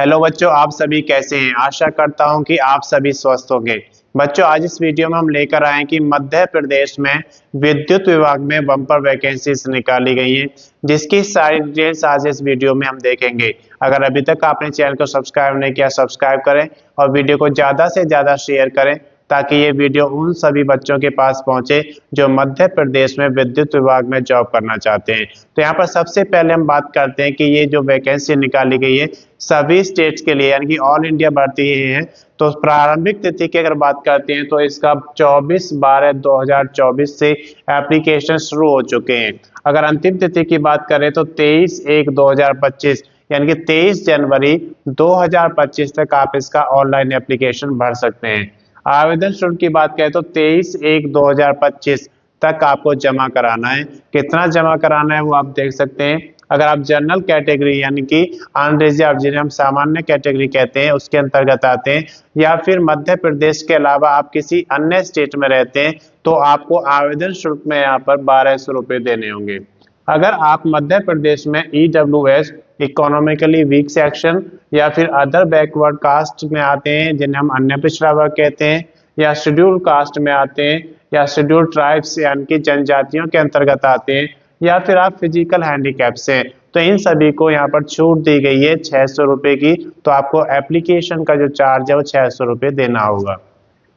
Hello बच्चों, आप सभी कैसे हैं। आशा करता हूं कि आप सभी स्वस्थ होंगे। बच्चों, आज इस वीडियो में हम लेकर आए हैं कि मध्य प्रदेश में विद्युत विभाग में बम्पर वैकेंसीज निकाली गई हैं, जिसकी सारी डिटेल्स आज इस वीडियो में हम देखेंगे। अगर अभी तक आपने चैनल को सब्सक्राइब नहीं किया, सब्सक्राइब करें और वीडियो को ज़्यादा से ज़्यादा शेयर करें, ताकि ये वीडियो उन सभी बच्चों के पास पहुंचे जो मध्य प्रदेश में विद्युत विभाग में जॉब करना चाहते हैं। तो यहाँ पर सबसे पहले हम बात करते हैं कि ये जो वैकेंसी निकाली गई है सभी स्टेट्स के लिए, यानी कि ऑल इंडिया भर्ती है। तो प्रारंभिक तिथि की अगर बात करते हैं तो इसका 24/12/2024 से एप्लीकेशन शुरू हो चुके हैं। अगर अंतिम तिथि की बात करें तो 23/1/2025 यानी कि 23 जनवरी 2025 तक आप इसका ऑनलाइन एप्लीकेशन भर सकते हैं। आवेदन शुल्क की बात करें तो 23/1/2025 तक आपको जमा कराना है। कितना जमा कराना है वो आप देख सकते हैं। अगर आप जनरल कैटेगरी यानी कि अनरिजर्व, जिन्हें हम सामान्य कैटेगरी कहते हैं, उसके अंतर्गत आते हैं, या फिर मध्य प्रदेश के अलावा आप किसी अन्य स्टेट में रहते हैं, तो आपको आवेदन शुल्क में यहाँ पर 1200 रुपये देने होंगे। अगर आप मध्य प्रदेश में EWS इकोनॉमिकली वीक सेक्शन या फिर अदर बैकवर्ड कास्ट में आते हैं, जिन्हें हम अन्य पिछड़ा वर्ग कहते हैं, या शेड्यूल कास्ट में आते हैं, या शेड्यूल ट्राइब्स यानी कि जनजातियों के अंतर्गत आते हैं, या फिर आप फिजिकल हैंडीकैप से, तो इन सभी को यहाँ पर छूट दी गई है 600 रुपये की। तो आपको एप्लीकेशन का जो चार्ज है वो 600 रुपये देना होगा।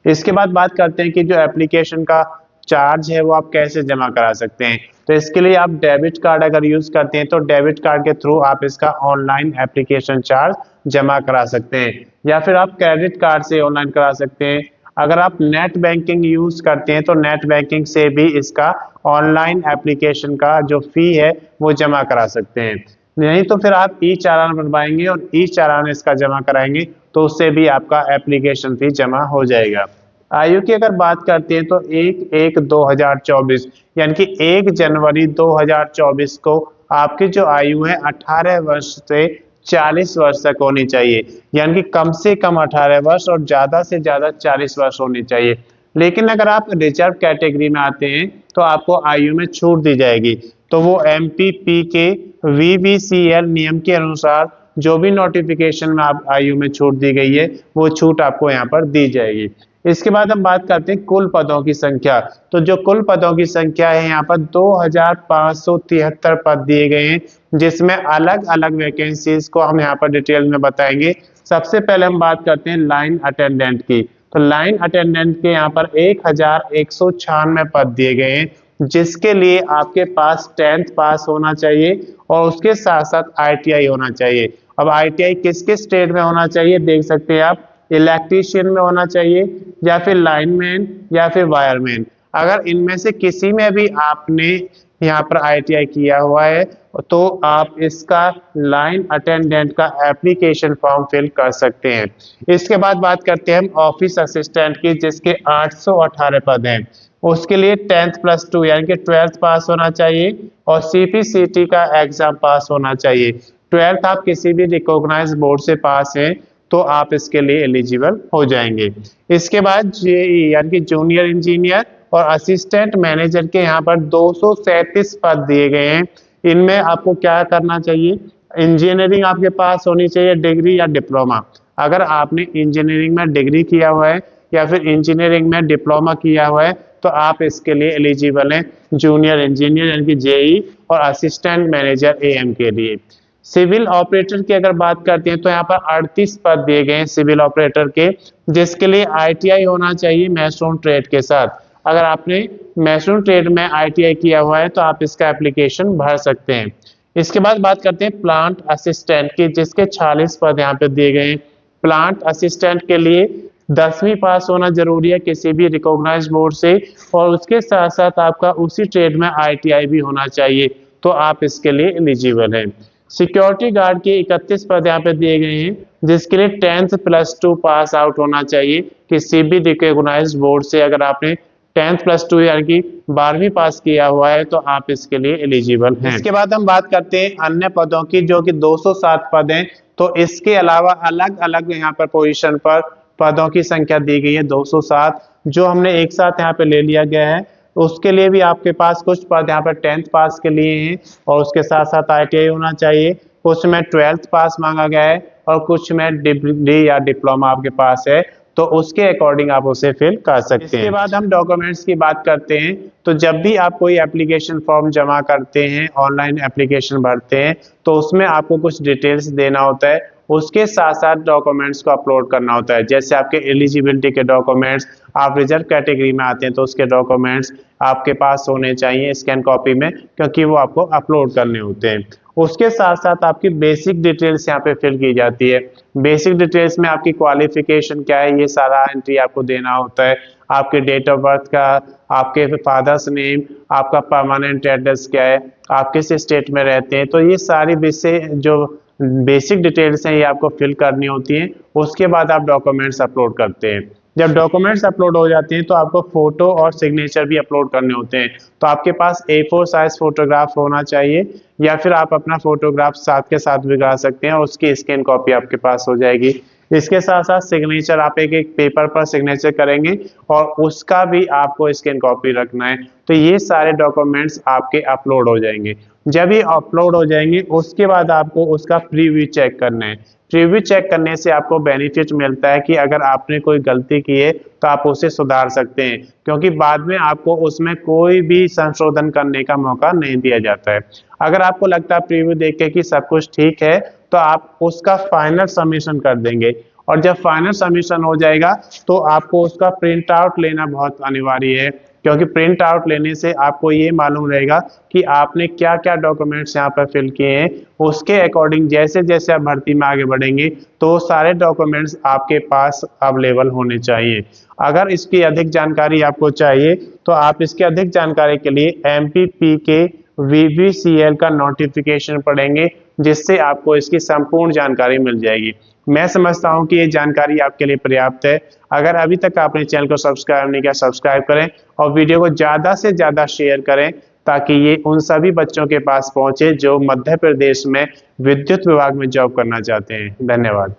इसके बाद बात करते हैं कि जो एप्लीकेशन का चार्ज है वो आप कैसे जमा करा सकते हैं। तो इसके लिए आप डेबिट कार्ड अगर यूज करते हैं तो डेबिट कार्ड के थ्रू आप इसका ऑनलाइन एप्लीकेशन चार्ज जमा करा सकते हैं, या फिर आप क्रेडिट कार्ड से ऑनलाइन करा सकते हैं। अगर आप नेट बैंकिंग यूज करते हैं तो नेट बैंकिंग से भी इसका ऑनलाइन एप्लीकेशन का जो फी है वो जमा करा सकते हैं। नहीं तो फिर आप ई चालान बनवाएंगे और ई चालान इसका जमा कराएंगे तो उससे भी आपका एप्लीकेशन फी जमा हो जाएगा। आयु की अगर बात करते हैं तो 1/1/2024 यानी कि 1 जनवरी 2024 को आपकी जो आयु है 18 वर्ष से 40 वर्ष तक होनी चाहिए, यानी कि कम से कम 18 वर्ष और ज्यादा से ज्यादा 40 वर्ष होनी चाहिए। लेकिन अगर आप रिजर्व कैटेगरी में आते हैं तो आपको आयु में छूट दी जाएगी। तो वो MPP के VVCL नियम के अनुसार जो भी नोटिफिकेशन में आप आयु में छूट दी गई है वो छूट आपको यहाँ पर दी जाएगी। इसके बाद हम बात करते हैं कुल पदों की संख्या। तो जो कुल पदों की संख्या है यहाँ पर 2573 पद दिए गए हैं, जिसमें अलग अलग वैकेंसीज को हम यहाँ पर डिटेल में बताएंगे। सबसे पहले हम बात करते हैं लाइन अटेंडेंट की। तो लाइन अटेंडेंट के यहाँ पर 1196 पद दिए गए हैं, जिसके लिए आपके पास 10th पास होना चाहिए और उसके साथ साथ ITI होना चाहिए। अब ITI किस किस स्टेट में होना चाहिए देख सकते हैं आप। इलेक्ट्रीशियन में होना चाहिए, या फिर लाइनमैन, या फिर वायरमैन। अगर इनमें से किसी में भी आपने यहाँ पर ITI किया हुआ है तो आप इसका लाइन अटेंडेंट का एप्लीकेशन फॉर्म फिल कर सकते हैं। इसके बाद बात करते हैं हम ऑफिस असिस्टेंट की, जिसके 818 पद हैं। उसके लिए 10th+2 यानी कि 12th पास होना चाहिए और CPCT का एग्जाम पास होना चाहिए। 12th आप किसी भी रिकॉग्नाइज बोर्ड से पास हैं तो आप इसके लिए एलिजिबल हो जाएंगे। इसके बाद JEE यानी कि जूनियर इंजीनियर और असिस्टेंट मैनेजर के यहाँ पर 237 पद दिए गए हैं। इनमें आपको क्या करना चाहिए, इंजीनियरिंग आपके पास होनी चाहिए, डिग्री या डिप्लोमा। अगर आपने इंजीनियरिंग में डिग्री किया हुआ है या फिर इंजीनियरिंग में डिप्लोमा किया हुआ है तो आप इसके लिए एलिजिबल हैं, जूनियर इंजीनियर यानी कि JEE और असिस्टेंट मैनेजर AM के लिए। सिविल ऑपरेटर की अगर बात करते हैं तो यहाँ पर 38 पद दिए गए हैं सिविल ऑपरेटर के, जिसके लिए ITI होना चाहिए मैसून ट्रेड के साथ। अगर आपने मैसून ट्रेड में ITI किया हुआ है तो आप इसका एप्लीकेशन भर सकते हैं। इसके बाद बात करते हैं प्लांट असिस्टेंट की, जिसके 46 पद यहाँ पे दिए गए हैं। प्लांट असिस्टेंट के लिए 10वीं पास होना जरूरी है किसी भी रिकॉग्नाइज्ड बोर्ड से, और उसके साथ साथ आपका उसी ट्रेड में ITI भी होना चाहिए, तो आप इसके लिए एलिजिबल हैं। सिक्योरिटी गार्ड के 31 पद यहाँ पे दिए गए हैं, जिसके लिए 10th+2 पास आउट होना चाहिए किसी भी रिकॉग्नाइज्ड बोर्ड से। अगर आपने 10th+2 यानी कि 12वीं पास किया हुआ है तो आप इसके लिए एलिजिबल हैं। इसके बाद हम बात करते हैं अन्य पदों की, जो कि 207 पद हैं। तो इसके अलावा अलग अलग यहाँ पर पोजीशन पर पदों की संख्या दी गई है 207, जो हमने एक साथ यहाँ पे ले लिया गया है। उसके लिए भी आपके पास कुछ पद यहाँ पर 10th पास के लिए हैं और उसके साथ साथ ITI होना चाहिए। उसमें 12th पास मांगा गया है और कुछ में डिग्री या डिप्लोमा आपके पास है तो उसके अकॉर्डिंग आप उसे फिल कर सकते हैं। इसके बाद हम डॉक्यूमेंट्स की बात करते हैं। तो जब भी आप कोई एप्लीकेशन फॉर्म जमा करते हैं, ऑनलाइन एप्लीकेशन भरते हैं, तो उसमें आपको कुछ डिटेल्स देना होता है, उसके साथ साथ डॉक्यूमेंट्स को अपलोड करना होता है। जैसे आपके एलिजिबिलिटी के डॉक्यूमेंट्स, आप रिजर्व कैटेगरी में आते हैं तो उसके डॉक्यूमेंट्स आपके पास होने चाहिए स्कैन कॉपी में, क्योंकि वो आपको अपलोड करने होते हैं। उसके साथ साथ आपकी बेसिक डिटेल्स यहाँ पे फिल की जाती है। बेसिक डिटेल्स में आपकी क्वालिफिकेशन क्या है, ये सारा एंट्री आपको देना होता है। आपके डेट ऑफ बर्थ का, आपके फादर्स नेम, आपका परमानेंट एड्रेस क्या है, आप किस स्टेट में रहते हैं, तो ये सारी बेसिक डिटेल्स हैं ये आपको फिल करनी होती हैं। उसके बाद आप डॉक्यूमेंट्स अपलोड करते हैं। जब डॉक्यूमेंट्स अपलोड हो जाते हैं तो आपको फोटो और सिग्नेचर भी अपलोड करने होते हैं। तो आपके पास A4 साइज फोटोग्राफ होना चाहिए, या फिर आप अपना फोटोग्राफ साथ के साथ भी ला सकते हैं और उसकी स्कैन कॉपी आपके पास हो जाएगी। इसके साथ साथ सिग्नेचर, आप एक एक पेपर पर सिग्नेचर करेंगे और उसका भी आपको स्कैन कॉपी रखना है। तो ये सारे डॉक्यूमेंट्स आपके अपलोड हो जाएंगे। जब ये अपलोड हो जाएंगे उसके बाद आपको उसका प्रीव्यू चेक करना है। प्रीव्यू चेक करने से आपको बेनिफिट मिलता है कि अगर आपने कोई गलती की है तो आप उसे सुधार सकते हैं, क्योंकि बाद में आपको उसमें कोई भी संशोधन करने का मौका नहीं दिया जाता है। अगर आपको लगता है प्रीव्यू देख के कि सब कुछ ठीक है तो आप उसका फाइनल सबमिशन कर देंगे, और जब फाइनल सबमिशन हो जाएगा तो आपको उसका प्रिंट आउट लेना बहुत अनिवार्य है, क्योंकि प्रिंट आउट लेने से आपको ये मालूम रहेगा कि आपने क्या क्या डॉक्यूमेंट्स यहाँ पर फिल किए हैं। उसके अकॉर्डिंग जैसे जैसे आप भर्ती में आगे बढ़ेंगे तो सारे डॉक्यूमेंट्स आपके पास अवेलेबल होने चाहिए। अगर इसकी अधिक जानकारी आपको चाहिए तो आप इसकी अधिक जानकारी के लिए MPP के VVCL का नोटिफिकेशन पढ़ेंगे, जिससे आपको इसकी संपूर्ण जानकारी मिल जाएगी। मैं समझता हूं कि ये जानकारी आपके लिए पर्याप्त है। अगर अभी तक आपने चैनल को सब्सक्राइब नहीं किया, सब्सक्राइब करें और वीडियो को ज़्यादा से ज़्यादा शेयर करें, ताकि ये उन सभी बच्चों के पास पहुंचे जो मध्य प्रदेश में विद्युत विभाग में जॉब करना चाहते हैं। धन्यवाद।